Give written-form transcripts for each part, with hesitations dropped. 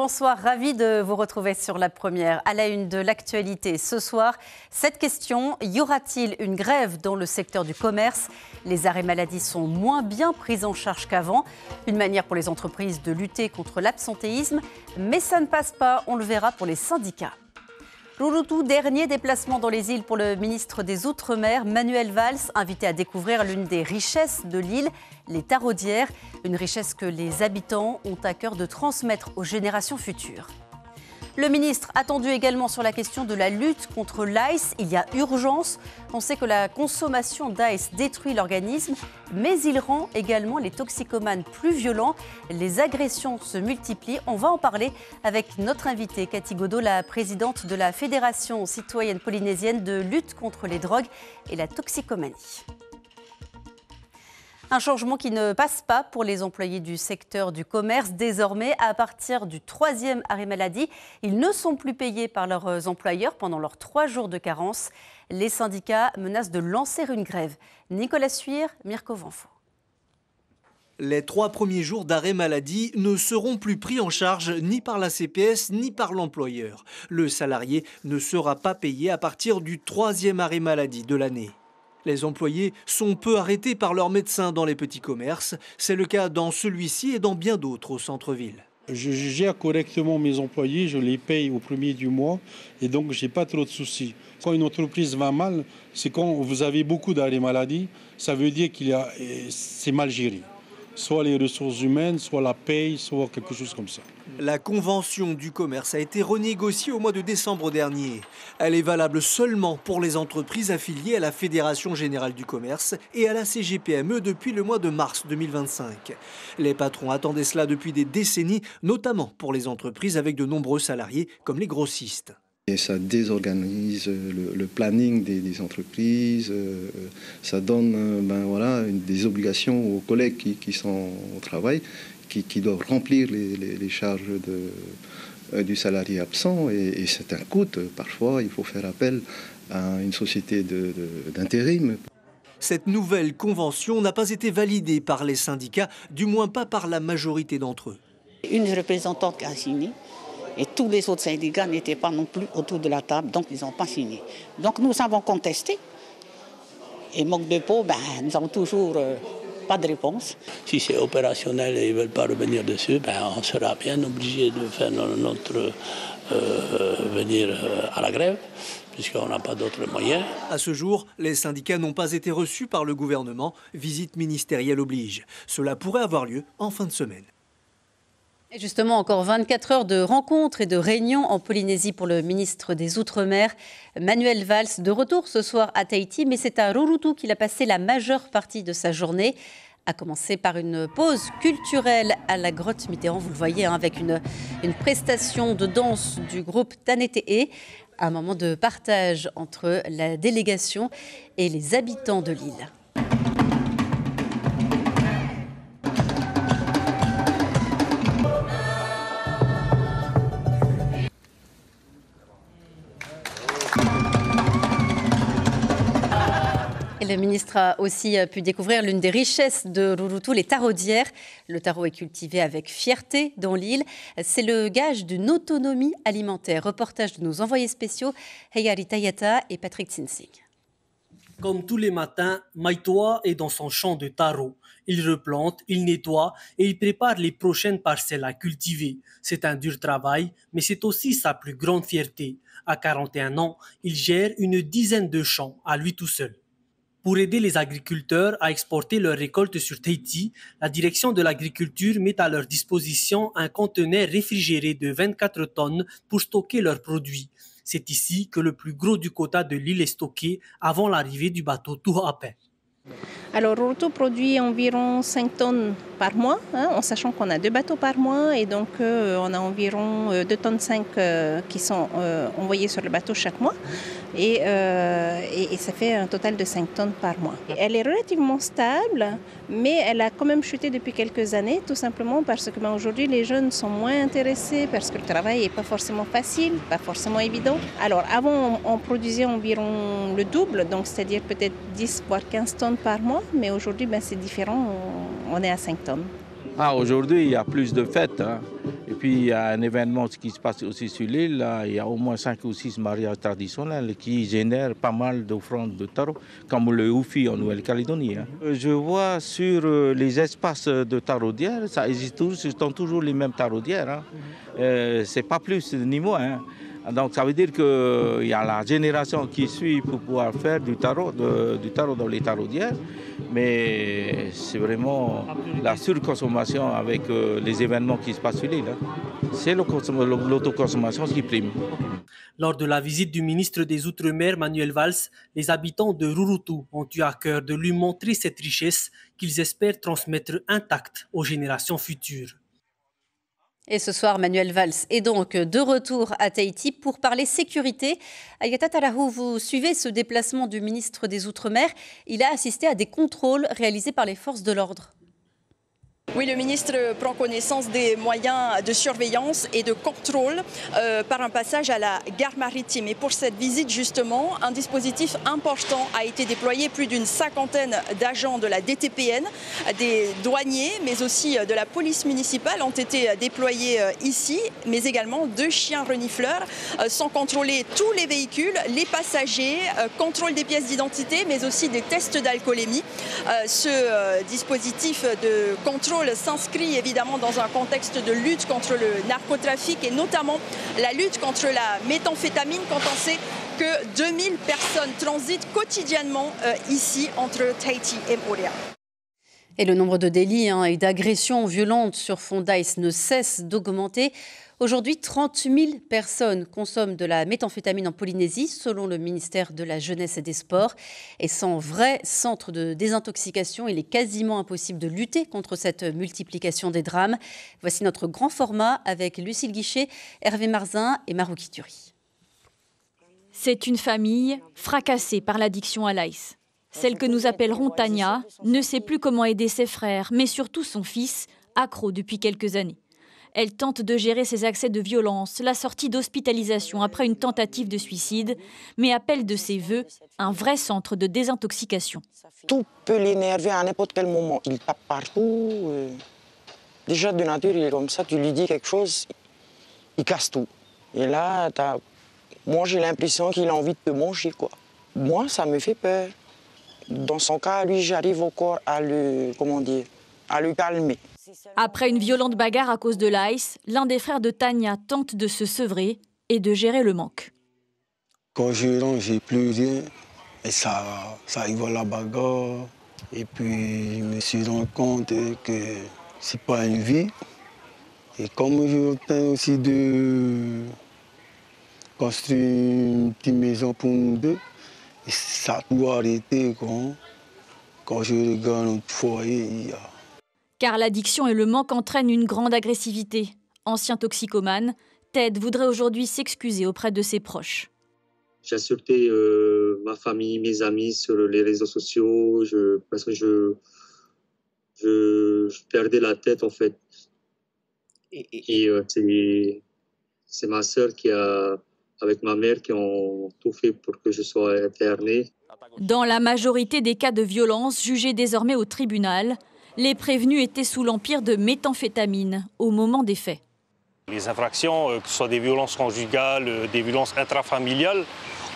bonsoir, ravi de vous retrouver sur La Première. À la une de l'actualité ce soir, cette question, y aura-t-il une grève dans le secteur du commerce? Les arrêts maladie sont moins bien pris en charge qu'avant. Une manière pour les entreprises de lutter contre l'absentéisme, mais ça ne passe pas, on le verra pour les syndicats. Louloutou, dernier déplacement dans les îles pour le ministre des Outre-mer, Manuel Valls, invité à découvrir l'une des richesses de l'île, les taraudières, une richesse que les habitants ont à cœur de transmettre aux générations futures. Le ministre attendu également sur la question de la lutte contre l'ice. Il y a urgence. On sait que la consommation d'ice détruit l'organisme, mais il rend également les toxicomanes plus violents. Les agressions se multiplient. On va en parler avec notre invitée, Cathy Godot, la présidente de la Fédération citoyenne polynésienne de lutte contre les drogues et la toxicomanie. Un changement qui ne passe pas pour les employés du secteur du commerce. Désormais, à partir du 3e arrêt maladie, ils ne sont plus payés par leurs employeurs pendant leurs 3 jours de carence. Les syndicats menacent de lancer une grève. Nicolas Suire, Mirko Vanfo. Les 3 premiers jours d'arrêt maladie ne seront plus pris en charge ni par la CPS ni par l'employeur. Le salarié ne sera pas payé à partir du 3e arrêt maladie de l'année. Les employés sont peu arrêtés par leurs médecins dans les petits commerces. C'est le cas dans celui-ci et dans bien d'autres au centre-ville. Je gère correctement mes employés, je les paye au premier du mois et donc je n'ai pas trop de soucis. Quand une entreprise va mal, c'est quand vous avez beaucoup d'arrêts maladie, ça veut dire c'est mal géré. Soit les ressources humaines, soit la paye, soit quelque chose comme ça. La convention du commerce a été renégociée au mois de décembre dernier. Elle est valable seulement pour les entreprises affiliées à la Fédération générale du commerce et à la CGPME depuis le mois de mars 2025. Les patrons attendaient cela depuis des décennies, notamment pour les entreprises avec de nombreux salariés comme les grossistes. Et ça désorganise le planning des entreprises, ça donne des obligations aux collègues qui sont au travail, qui doivent remplir les charges du salarié absent. Et c'est un coût. Parfois, il faut faire appel à une société d'intérim. Cette nouvelle convention n'a pas été validée par les syndicats, du moins pas par la majorité d'entre eux. Une représentante qui a signé. Et tous les autres syndicats n'étaient pas non plus autour de la table, donc ils n'ont pas signé. Donc nous avons contesté. Et manque de peau, nous n'avons toujours pas de réponse. Si c'est opérationnel et ils ne veulent pas revenir dessus, on sera bien obligé de faire venir à la grève, puisqu'on n'a pas d'autres moyens. À ce jour, les syndicats n'ont pas été reçus par le gouvernement. Visite ministérielle oblige. Cela pourrait avoir lieu en fin de semaine. Et justement, encore 24 heures de rencontres et de réunions en Polynésie pour le ministre des Outre-mer, Manuel Valls, de retour ce soir à Tahiti, mais c'est à Louloutou qu'il a passé la majeure partie de sa journée, à commencer par une pause culturelle à la grotte Mitterrand, vous le voyez, avec une prestation de danse du groupe Tanetee, un moment de partage entre la délégation et les habitants de l'île. Le ministre a aussi pu découvrir l'une des richesses de Louloutou, les taraudières. Le taro est cultivé avec fierté dans l'île. C'est le gage d'une autonomie alimentaire. Reportage de nos envoyés spéciaux, Heyari Tayata et Patrick Tsinsing. Comme tous les matins, Maïtoa est dans son champ de taro. Il replante, il nettoie et il prépare les prochaines parcelles à cultiver. C'est un dur travail, mais c'est aussi sa plus grande fierté. À 41 ans, il gère une dizaine de champs à lui tout seul. Pour aider les agriculteurs à exporter leurs récoltes sur Tahiti, la direction de l'agriculture met à leur disposition un conteneur réfrigéré de 24 tonnes pour stocker leurs produits. C'est ici que le plus gros du quota de l'île est stocké avant l'arrivée du bateau Tuhape. Alors, Louloutou produit environ 5 tonnes par mois, en sachant qu'on a 2 bateaux par mois et donc on a environ 2,5 tonnes qui sont envoyées sur le bateau chaque mois et ça fait un total de 5 tonnes par mois. Et elle est relativement stable, mais elle a quand même chuté depuis quelques années, tout simplement parce que aujourd'hui les jeunes sont moins intéressés parce que le travail n'est pas forcément facile, pas forcément évident. Alors avant on produisait environ le double, donc c'est-à-dire peut-être 10 voire 15 tonnes par mois, mais aujourd'hui c'est différent, on est à 5 tonnes. Aujourd'hui, il y a plus de fêtes. Hein. Et puis, il y a un événement qui se passe aussi sur l'île. Là, il y a au moins 5 ou 6 mariages traditionnels qui génèrent pas mal d'offrandes de taureaux, comme le Oufi en Nouvelle-Calédonie. Hein. Je vois sur les espaces de taraudières, ça existe toujours, ce sont toujours les mêmes taraudières. Hein. C'est pas plus ni moins. Hein. Donc ça veut dire qu'il y a la génération qui suit pour pouvoir faire du tarot dans les taraudières, mais c'est vraiment la surconsommation avec les événements qui se passent sur l'île. Hein. C'est l'autoconsommation qui prime. Lors de la visite du ministre des Outre-mer, Manuel Valls, les habitants de Rurutu ont eu à cœur de lui montrer cette richesse qu'ils espèrent transmettre intacte aux générations futures. Et ce soir, Manuel Valls est donc de retour à Tahiti pour parler sécurité. Agatha Tarahou, vous suivez ce déplacement du ministre des Outre-mer. Il a assisté à des contrôles réalisés par les forces de l'ordre. Oui, le ministre prend connaissance des moyens de surveillance et de contrôle par un passage à la gare maritime. Et pour cette visite, justement, un dispositif important a été déployé. Plus d'une 50aine d'agents de la DTPN, des douaniers, mais aussi de la police municipale ont été déployés ici, mais également 2 chiens renifleurs sont contrôler tous les véhicules, les passagers, contrôle des pièces d'identité, mais aussi des tests d'alcoolémie. Ce dispositif de contrôle s'inscrit évidemment dans un contexte de lutte contre le narcotrafic et notamment la lutte contre la méthamphétamine quand on sait que 2000 personnes transitent quotidiennement ici entre Tahiti et Moorea. Et le nombre de délits et d'agressions violentes sur fond d'ICE ne cesse d'augmenter. Aujourd'hui, 30 000 personnes consomment de la méthamphétamine en Polynésie, selon le ministère de la Jeunesse et des Sports. Et sans vrai centre de désintoxication, il est quasiment impossible de lutter contre cette multiplication des drames. Voici notre grand format avec Lucille Guichet, Hervé Marzin et Marouki Turi. C'est une famille fracassée par l'addiction à l'ice. Celle que nous appellerons Tania ne sait plus comment aider ses frères, mais surtout son fils, accro depuis quelques années. Elle tente de gérer ses accès de violence, la sortie d'hospitalisation après une tentative de suicide, mais appelle de ses vœux un vrai centre de désintoxication. Tout peut l'énerver à n'importe quel moment. Il tape partout. Déjà de nature, il est comme ça. Tu lui dis quelque chose, il casse tout. Et là, moi j'ai l'impression qu'il a envie de te manger, quoi. Moi, ça me fait peur. Dans son cas, lui, j'arrive encore à le calmer. Après une violente bagarre à cause de l'ice, l'un des frères de Tania tente de se sevrer et de gérer le manque. Quand je rentre, j'ai plus rien. Et ça arrive à la bagarre. Et puis, je me suis rendu compte que c'est pas une vie. Et comme je train aussi de construire une petite maison pour nous deux, ça doit arrêter quand je regarde notre foyer. Car l'addiction et le manque entraînent une grande agressivité. Ancien toxicomane, Ted voudrait aujourd'hui s'excuser auprès de ses proches. J'ai insulté ma famille, mes amis sur les réseaux sociaux parce que je perdais la tête en fait. Et c'est ma sœur avec ma mère qui ont tout fait pour que je sois interné. Dans la majorité des cas de violence jugés désormais au tribunal, les prévenus étaient sous l'empire de méthamphétamine au moment des faits. Les infractions, que ce soit des violences conjugales, des violences intrafamiliales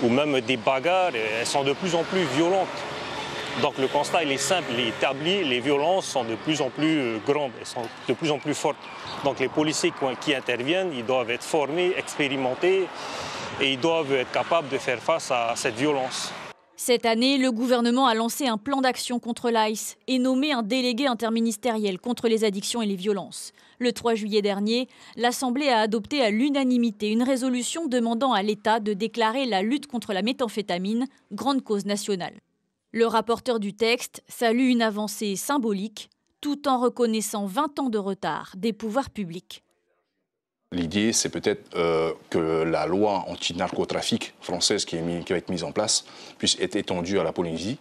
ou même des bagarres, elles sont de plus en plus violentes. Donc le constat il est simple, il est établi, les violences sont de plus en plus grandes, elles sont de plus en plus fortes. Donc les policiers qui interviennent, ils doivent être formés, expérimentés et ils doivent être capables de faire face à cette violence. Cette année, le gouvernement a lancé un plan d'action contre l'ice et nommé un délégué interministériel contre les addictions et les violences. Le 3 juillet dernier, l'Assemblée a adopté à l'unanimité une résolution demandant à l'État de déclarer la lutte contre la méthamphétamine grande cause nationale. Le rapporteur du texte salue une avancée symbolique tout en reconnaissant 20 ans de retard des pouvoirs publics. L'idée, c'est peut-être que la loi anti-narcotrafic française qui va être mise en place puisse être étendue à la Polynésie.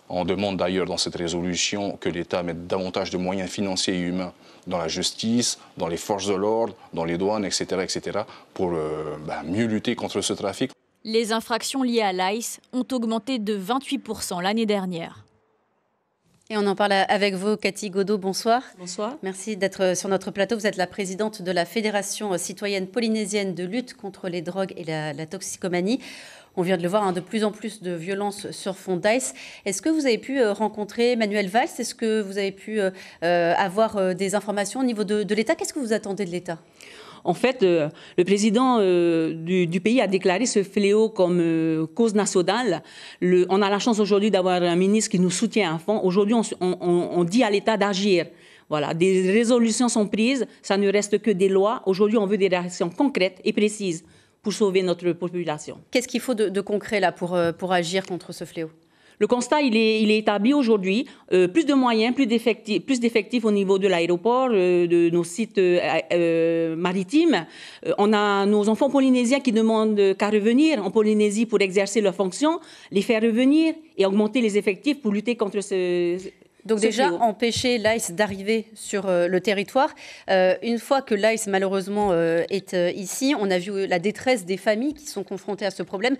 On demande d'ailleurs dans cette résolution que l'État mette davantage de moyens financiers et humains dans la justice, dans les forces de l'ordre, dans les douanes, etc. pour mieux lutter contre ce trafic. Les infractions liées à l'ice ont augmenté de 28% l'année dernière. Et on en parle avec vous, Cathy Godot, bonsoir. Bonsoir. Merci d'être sur notre plateau. Vous êtes la présidente de la Fédération citoyenne polynésienne de lutte contre les drogues et la toxicomanie. On vient de le voir, de plus en plus de violences sur fond d'ICE. Est-ce que vous avez pu rencontrer Manuel Valls? Est-ce que vous avez pu avoir des informations au niveau de l'État? Qu'est-ce que vous attendez de l'État? En fait, le président du pays a déclaré ce fléau comme cause nationale. On a la chance aujourd'hui d'avoir un ministre qui nous soutient à fond. Aujourd'hui, on dit à l'État d'agir. Voilà, des résolutions sont prises, ça ne reste que des lois. Aujourd'hui, on veut des réactions concrètes et précises pour sauver notre population. Qu'est-ce qu'il faut de concret là pour agir contre ce fléau? Le constat, il est établi aujourd'hui. Plus de moyens, plus d'effectifs au niveau de l'aéroport, de nos sites maritimes. On a nos enfants polynésiens qui demandent qu'à revenir en Polynésie pour exercer leurs fonctions, les faire revenir et augmenter les effectifs pour lutter contre Donc déjà, empêcher l'ICE d'arriver sur le territoire. Une fois que l'ICE, malheureusement, est ici, on a vu la détresse des familles qui sont confrontées à ce problème.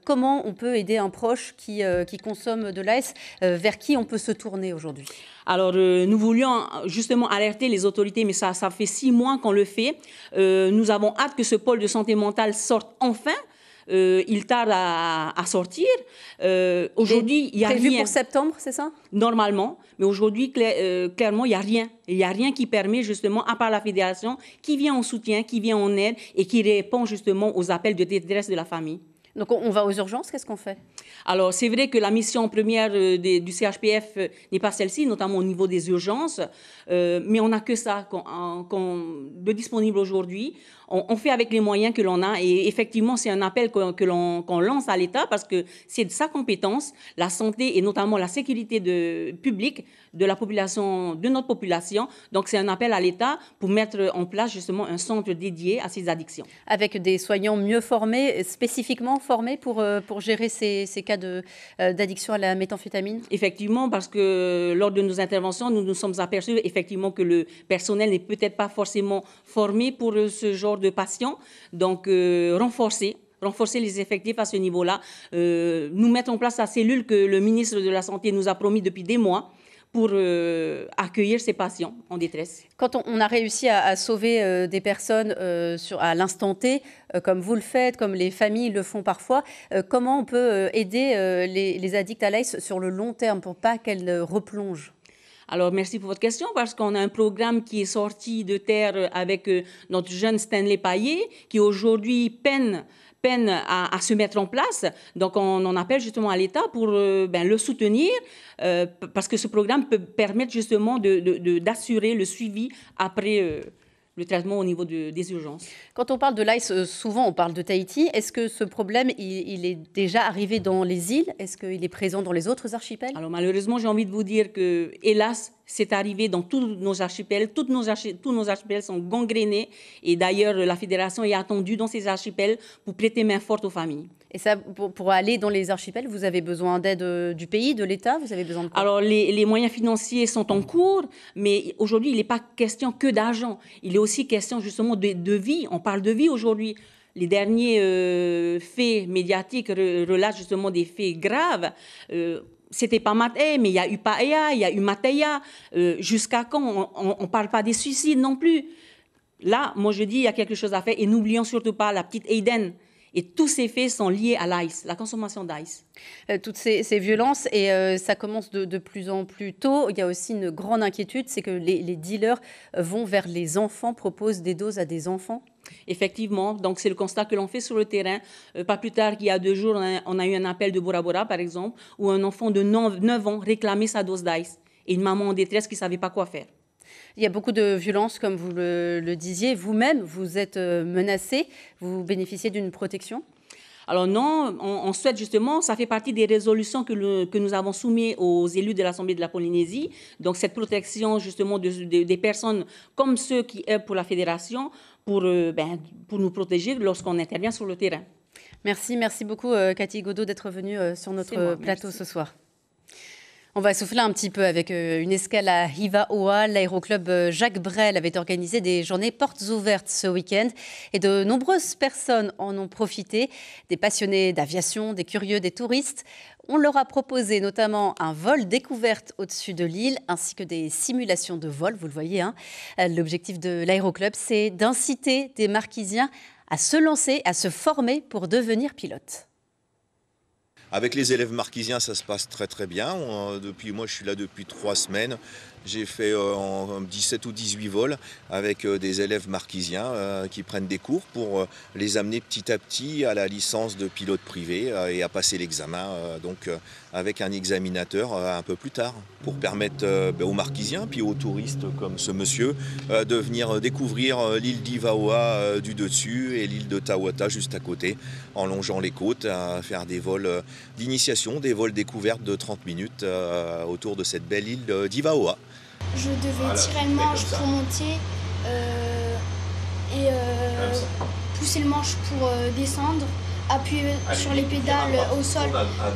Comment on peut aider un proche qui consomme de l'ICE? Vers qui on peut se tourner aujourd'hui? Alors, nous voulions justement alerter les autorités, mais ça fait 6 mois qu'on le fait. Nous avons hâte que ce pôle de santé mentale sorte enfin. Il tarde à sortir. Aujourd'hui, il n'y a rien. Prévu pour septembre, c'est ça? Normalement. Mais aujourd'hui, clairement, il n'y a rien. Il n'y a rien qui permet justement, à part la fédération, qui vient en soutien, qui vient en aide et qui répond justement aux appels de détresse de la famille. Donc on va aux urgences, qu'est-ce qu'on fait? Alors c'est vrai que la mission première du CHPF n'est pas celle-ci, notamment au niveau des urgences, mais on n'a que ça de disponible aujourd'hui. On fait avec les moyens que l'on a et effectivement c'est un appel qu'on lance à l'État parce que c'est de sa compétence, la santé et notamment la sécurité publique de la population, de notre population. Donc c'est un appel à l'État pour mettre en place justement un centre dédié à ces addictions. Avec des soignants mieux formés, spécifiquement formés pour gérer ces cas d'addiction à la méthamphétamine? Effectivement, parce que lors de nos interventions, nous nous sommes aperçus effectivement que le personnel n'est peut-être pas forcément formé pour ce genre de patients. Donc renforcer les effectifs à ce niveau-là, nous mettre en place la cellule que le ministre de la Santé nous a promis depuis des mois pour accueillir ces patients en détresse. Quand on a réussi à sauver des personnes à l'instant T, comme vous le faites, comme les familles le font parfois, comment on peut aider les addicts à l'ICE sur le long terme pour pas qu'elles replongent? Alors, merci pour votre question, parce qu'on a un programme qui est sorti de terre avec notre jeune Stanley Payet, qui aujourd'hui peine à se mettre en place. Donc, on en appelle justement à l'État pour le soutenir, parce que ce programme peut permettre justement d'assurer le suivi après le traitement au niveau des urgences. Quand on parle de l'ICE, souvent on parle de Tahiti. Est-ce que ce problème, il est déjà arrivé dans les îles? Est-ce qu'il est présent dans les autres archipels? Alors malheureusement, j'ai envie de vous dire que, hélas, c'est arrivé dans tous nos archipels. Tous nos archipels sont gangrénés. Et d'ailleurs, la Fédération est attendue dans ces archipels pour prêter main forte aux familles. Et ça, pour aller dans les archipels, vous avez besoin d'aide du pays, de l'État? Vous avez besoin de quoi? Alors, les moyens financiers sont en cours, mais aujourd'hui, il n'est pas question que d'argent. Il est aussi question justement de vie. On parle de vie aujourd'hui. Les derniers faits médiatiques relatent justement des faits graves. C'était pas Maté, mais il y a eu Paea, il y a eu Mateya. Jusqu'à quand on ne parle pas des suicides non plus? Là, moi je dis, il y a quelque chose à faire. Et n'oublions surtout pas la petite Aiden. Et tous ces faits sont liés à l'ICE, la consommation d'ICE. Toutes ces violences, et ça commence de plus en plus tôt. Il y a aussi une grande inquiétude, c'est que les dealers vont vers les enfants, proposent des doses à des enfants. Effectivement, donc c'est le constat que l'on fait sur le terrain. Pas plus tard qu'il y a 2 jours, on a eu un appel de Bora Bora, par exemple, où un enfant de 9 ans réclamait sa dose d'ICE. Et une maman en détresse qui ne savait pas quoi faire. Il y a beaucoup de violences, comme vous le disiez. Vous-même, vous êtes menacé. Vous bénéficiez d'une protection? Alors non, on souhaite justement, ça fait partie des résolutions que nous avons soumises aux élus de l'Assemblée de la Polynésie. Donc cette protection justement des personnes comme ceux qui œuvrent pour la Fédération pour nous protéger lorsqu'on intervient sur le terrain. Merci beaucoup Cathy Godot d'être venue sur notre plateau ce soir. On va souffler un petit peu avec une escale à Hiva-Oa. L'aéroclub Jacques Brel avait organisé des journées portes ouvertes ce week-end et de nombreuses personnes en ont profité. Des passionnés d'aviation, des curieux, des touristes. On leur a proposé notamment un vol découverte au-dessus de l'île ainsi que des simulations de vol, vous le voyez. L'objectif de l'aéroclub, c'est d'inciter des Marquisiens à se lancer, à se former pour devenir pilote. Avec les élèves marquisiens, ça se passe très très bien. Moi, je suis là depuis 3 semaines. J'ai fait 17 ou 18 vols avec des élèves marquisiens qui prennent des cours pour les amener petit à petit à la licence de pilote privé et à passer l'examen avec un examinateur un peu plus tard pour permettre aux marquisiens puis aux touristes comme ce monsieur de venir découvrir l'île d'Hiva-Oa du dessus et l'île de Tawata juste à côté en longeant les côtes, à faire des vols d'initiation, des vols découvertes de 30 minutes autour de cette belle île d'Hiva-Oa. Je devais tirer le manche pour monter et pousser le manche pour descendre, appuyer sur les pédales au sol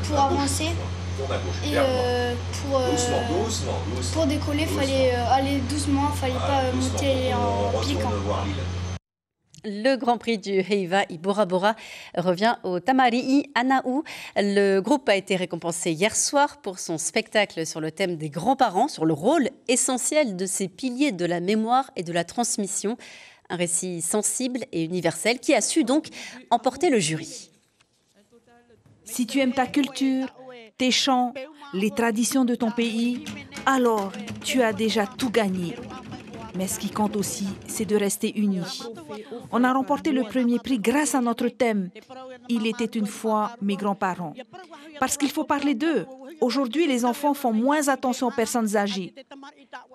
pour avancer. Et pour décoller, il fallait aller doucement, il ne fallait pas monter en piquant. Le Grand Prix du Heiva i Bora Bora revient au Tamari'i Ana'u. Le groupe a été récompensé hier soir pour son spectacle sur le thème des grands-parents, sur le rôle essentiel de ces piliers de la mémoire et de la transmission. Un récit sensible et universel qui a su donc emporter le jury. Si tu aimes ta culture, tes chants, les traditions de ton pays, alors tu as déjà tout gagné. Mais ce qui compte aussi, c'est de rester unis. On a remporté le premier prix grâce à notre thème. Il était une fois mes grands-parents. Parce qu'il faut parler d'eux. Aujourd'hui, les enfants font moins attention aux personnes âgées.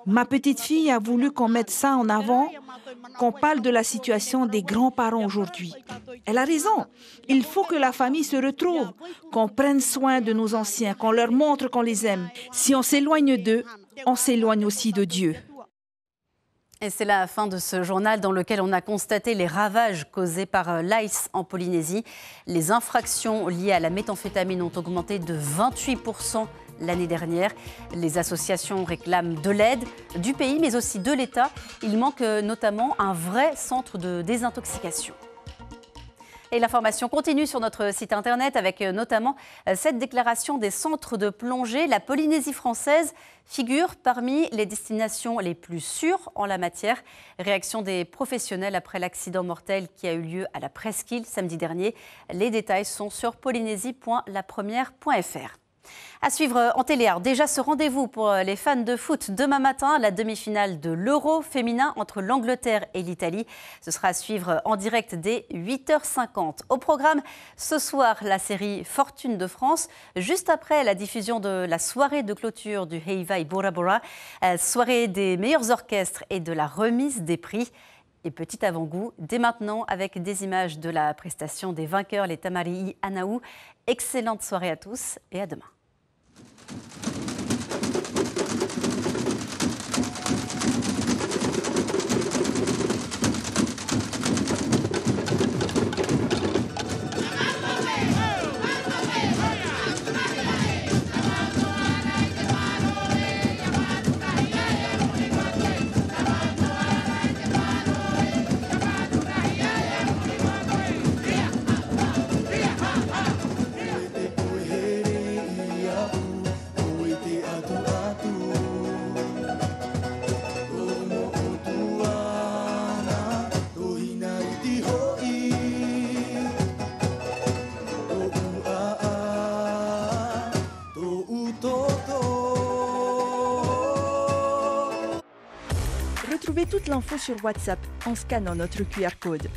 Ma petite fille a voulu qu'on mette ça en avant, qu'on parle de la situation des grands-parents aujourd'hui. Elle a raison. Il faut que la famille se retrouve, qu'on prenne soin de nos anciens, qu'on leur montre qu'on les aime. Si on s'éloigne d'eux, on s'éloigne aussi de Dieu. Et c'est la fin de ce journal dans lequel on a constaté les ravages causés par l'ICE en Polynésie. Les infractions liées à la méthamphétamine ont augmenté de 28% l'année dernière. Les associations réclament de l'aide du pays, mais aussi de l'État. Il manque notamment un vrai centre de désintoxication. Et l'information continue sur notre site internet avec notamment cette déclaration des centres de plongée. La Polynésie française figure parmi les destinations les plus sûres en la matière. Réaction des professionnels après l'accident mortel qui a eu lieu à la Presqu'île samedi dernier. Les détails sont sur polynésie.lapremière.fr. À suivre en téléart, déjà ce rendez-vous pour les fans de foot demain matin, la demi-finale de l'Euro féminin entre l'Angleterre et l'Italie. Ce sera à suivre en direct dès 8h50. Au programme, ce soir, la série Fortune de France, juste après la diffusion de la soirée de clôture du Heiva i Bora Bora, soirée des meilleurs orchestres et de la remise des prix. Et petit avant-goût, dès maintenant, avec des images de la prestation des vainqueurs, les Tamari'i Ana'u. Excellente soirée à tous et à demain. Retrouvez toute l'info sur WhatsApp en scannant notre QR code.